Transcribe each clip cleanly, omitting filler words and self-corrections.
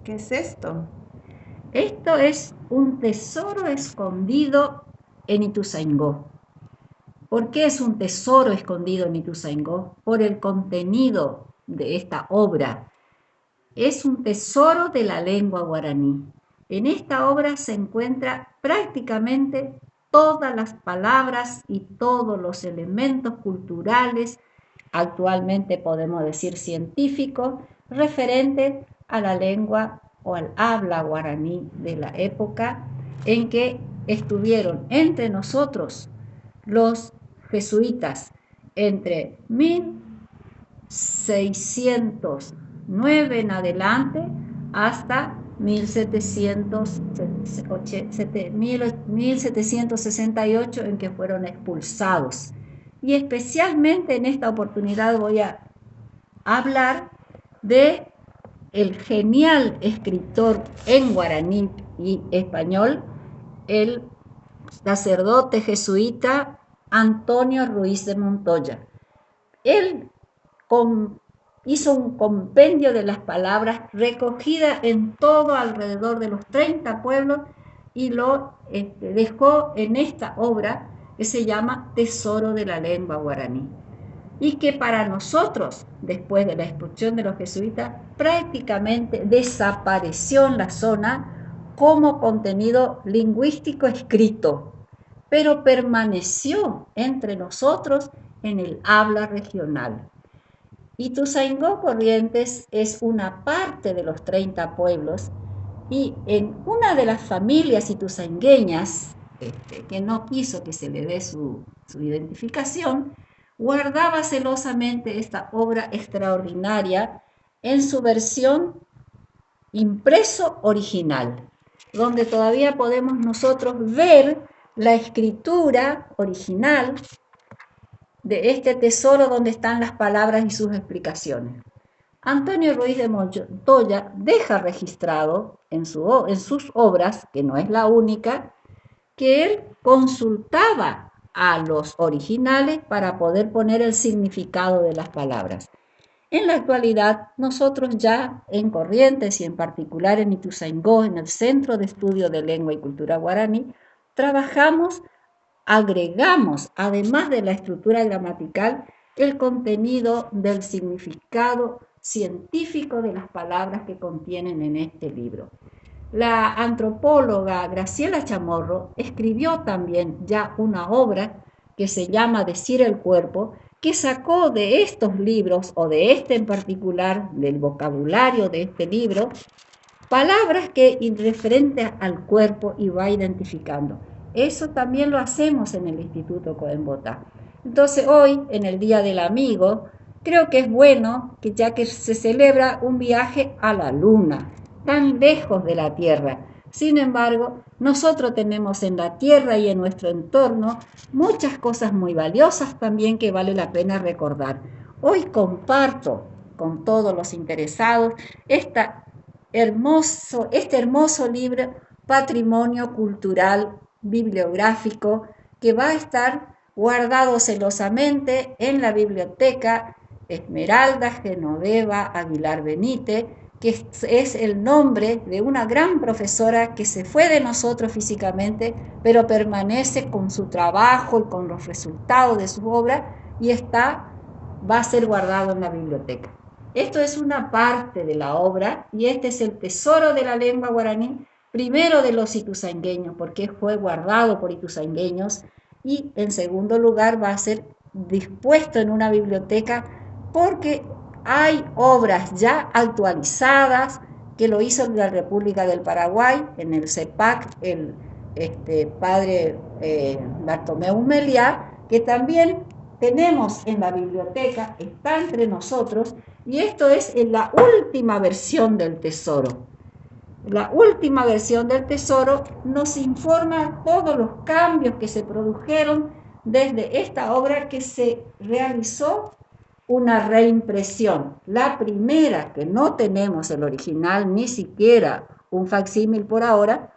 ¿Qué es esto? Esto es un tesoro escondido en Ituzaingó. ¿Por qué es un tesoro escondido en Ituzaingó? Por el contenido de esta obra. Es un tesoro de la lengua guaraní. En esta obra se encuentra prácticamente todas las palabras y todos los elementos culturales, actualmente podemos decir científicos, referentes a la lengua o al habla guaraní de la época en que estuvieron entre nosotros los jesuitas entre 1609 en adelante hasta 1768 en que fueron expulsados. Y especialmente en esta oportunidad voy a hablar de el genial escritor en guaraní y español, el sacerdote jesuita Antonio Ruiz de Montoya. Él hizo un compendio de las palabras recogidas en todo alrededor de los 30 pueblos y lo dejó en esta obra que se llama Tesoro de la Lengua Guaraní. Y que para nosotros, después de la expulsión de los jesuitas, prácticamente desapareció en la zona como contenido lingüístico escrito, pero permaneció entre nosotros en el habla regional. Ituzaingó Corrientes es una parte de los 30 pueblos y en una de las familias ituzaingueñas, que no quiso que se le dé su identificación, guardaba celosamente esta obra extraordinaria en su versión impreso original, donde todavía podemos nosotros ver la escritura original de este tesoro donde están las palabras y sus explicaciones. Antonio Ruiz de Montoya deja registrado en sus obras, que no es la única, que él consultaba a los originales para poder poner el significado de las palabras. En la actualidad, nosotros ya en Corrientes y en particular en Ituzaingó, en el Centro de Estudio de Lengua y Cultura Guaraní, trabajamos, agregamos, además de la estructura gramatical, el contenido del significado científico de las palabras que contienen en este libro. La antropóloga Graciela Chamorro escribió también ya una obra que se llama Decir el cuerpo, que sacó de estos libros, o de este en particular, del vocabulario de este libro, palabras que referentes al cuerpo y va identificando. Eso también lo hacemos en el Instituto Codenbotá. Entonces hoy, en el Día del Amigo, creo que es bueno que ya que se celebra un viaje a la Luna, tan lejos de la Tierra. Sin embargo, nosotros tenemos en la Tierra y en nuestro entorno muchas cosas muy valiosas también que vale la pena recordar. Hoy comparto con todos los interesados este hermoso libro, Patrimonio Cultural Bibliográfico, que va a estar guardado celosamente en la biblioteca Esmeralda Genoveva Aguilar Benítez, que es el nombre de una gran profesora que se fue de nosotros físicamente, pero permanece con su trabajo y con los resultados de su obra y va a ser guardado en la biblioteca. Esto es una parte de la obra y este es el tesoro de la lengua guaraní, primero de los ituzaingueños, porque fue guardado por ituzaingueños, y en segundo lugar va a ser dispuesto en una biblioteca porque hay obras ya actualizadas que lo hizo en la República del Paraguay, en el CEPAC, el padre Bartomeu Meliá, que también tenemos en la biblioteca, está entre nosotros, y esto es en la última versión del tesoro. La última versión del tesoro nos informa todos los cambios que se produjeron desde esta obra que se realizó una reimpresión. La primera, que no tenemos el original, ni siquiera un facsímil por ahora,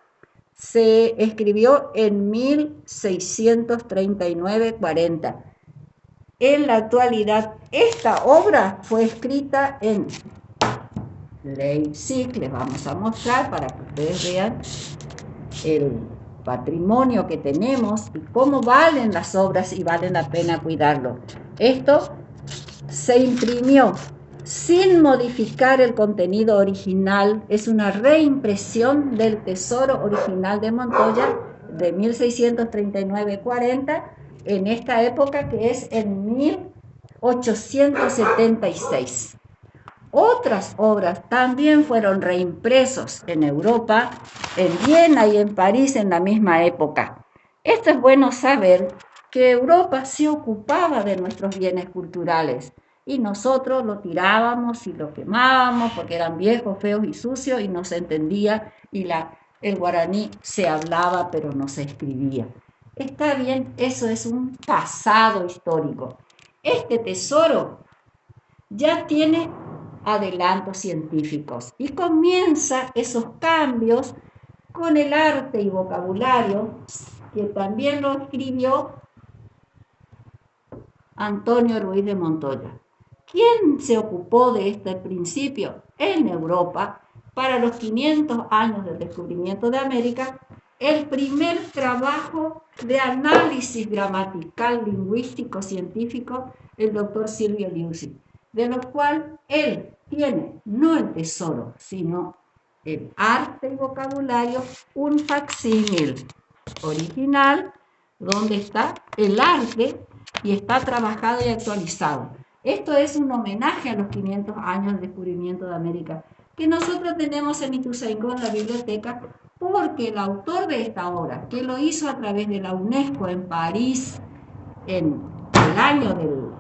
se escribió en 1639-40. En la actualidad, esta obra fue escrita en Leipzig, les vamos a mostrar para que ustedes vean el patrimonio que tenemos y cómo valen las obras y vale la pena cuidarlo. Esto se imprimió sin modificar el contenido original, es una reimpresión del tesoro original de Montoya de 1639-40, en esta época que es en 1876. Otras obras también fueron reimpresos en Europa, en Viena y en París en la misma época. Esto es bueno saber que Europa se ocupaba de nuestros bienes culturales y nosotros lo tirábamos y lo quemábamos porque eran viejos, feos y sucios y no se entendía y el guaraní se hablaba pero no se escribía. Está bien, eso es un pasado histórico. Este tesoro ya tiene adelantos científicos y comienza esos cambios con el arte y vocabulario que también lo escribió Antonio Ruiz de Montoya. ¿Quién se ocupó de este principio? En Europa, para los 500 años del descubrimiento de América, el primer trabajo de análisis gramatical, lingüístico, científico, el doctor Silvio Liuzzi, de lo cual él tiene no el tesoro, sino el arte y vocabulario, un facsímil original, donde está el arte y está trabajado y actualizado. Esto es un homenaje a los 500 años del descubrimiento de América, que nosotros tenemos en Ituzaingó en la biblioteca, porque el autor de esta obra, que lo hizo a través de la UNESCO en París, en el año del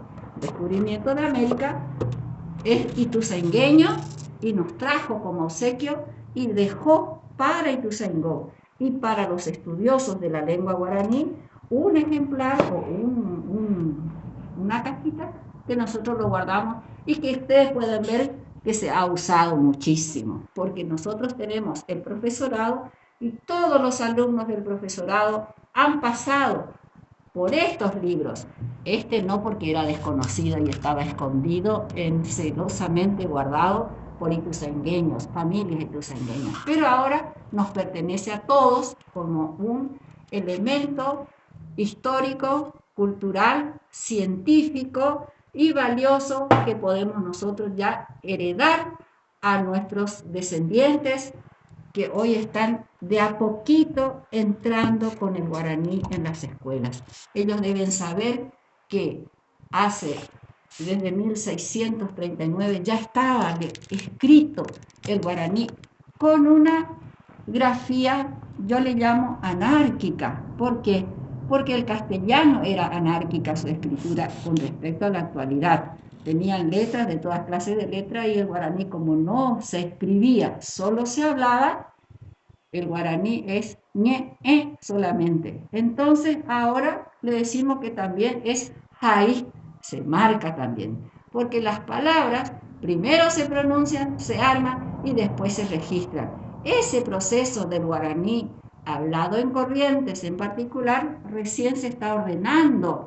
descubrimiento de América, es ituzaingueño y nos trajo como obsequio y dejó para Ituzaingó y para los estudiosos de la lengua guaraní un ejemplar o una cajita que nosotros lo guardamos y que ustedes pueden ver que se ha usado muchísimo, porque nosotros tenemos el profesorado y todos los alumnos del profesorado han pasado por estos libros. Este no, porque era desconocido y estaba escondido, celosamente guardado por ituzaingueños, familias ituzaingueñas. Pero ahora nos pertenece a todos como un elemento histórico, cultural, científico y valioso que podemos nosotros ya heredar a nuestros descendientes que hoy están de a poquito entrando con el guaraní en las escuelas. Ellos deben saber que desde 1639 ya estaba escrito el guaraní con una grafía, yo le llamo anárquica. ¿Por qué? Porque el castellano era anárquica su escritura con respecto a la actualidad. Tenían letras de todas clases de letras y el guaraní, como no se escribía, solo se hablaba, el guaraní es ñe, solamente. Entonces ahora le decimos que también es jai, se marca también, porque las palabras primero se pronuncian, se arman y después se registran. Ese proceso del guaraní hablado en Corrientes en particular recién se está ordenando